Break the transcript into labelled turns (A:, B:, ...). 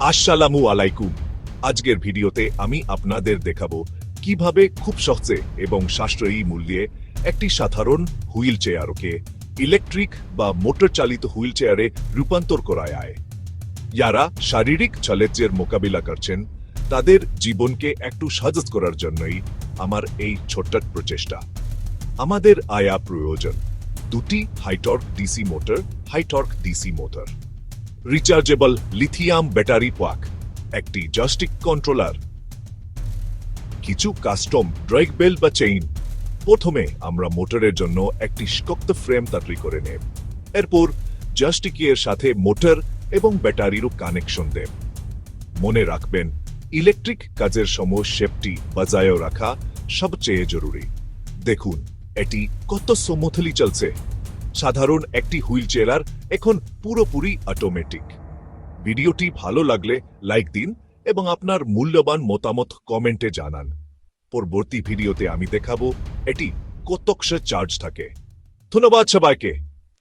A: আসসালামু আলাইকুম। আজকের ভিডিওতে আমি আপনাদের দেখাবো কিভাবে খুব সহজে এবং সাশ্রয়ী মূল্যে একটি সাধারণ হুইল চেয়ারকে ইলেকট্রিক বা মোটর চালিত হুইল চেয়ারে রূপান্তর করা যায়। যারা শারীরিক চ্যালেঞ্জের মোকাবিলা করছেন তাদের জীবনকে একটু সহজ করার জন্যই আমার এই ছোট্ট প্রচেষ্টা। আমাদের আয়া প্রয়োজন দুটি high torque DC motor, rechargeable lithium battery pack, একটি জয়স্টিক কন্ট্রোলার, কিছু কাস্টম ড্রাইভ বেল্ট বা চেইন। প্রথমে আমরা মোটরের জন্য একটি শক্ত ফ্রেম তৈরি করে নেব। এরপর জয়স্টিকের সাথে মোটর এবং ব্যাটারিরও কানেকশন দেব। মনে রাখবেন, ইলেকট্রিক কাজের সময় সেফটি বজায় রাখা সবচেয়ে জরুরি। দেখুন এটি কত স্মুথলি চলছে। সাধারণ একটি হুইল চেয়ার এখন পুরোপুরি অটোমেটিক। ভিডিওটি ভালো লাগলে লাইক দিন এবং আপনার মূল্যবান মতামত কমেন্টে জানান। পরবর্তী ভিডিওতে আমি দেখাবো এটি কতক্ষণ চার্জ থাকে। ধন্যবাদ সবাইকে।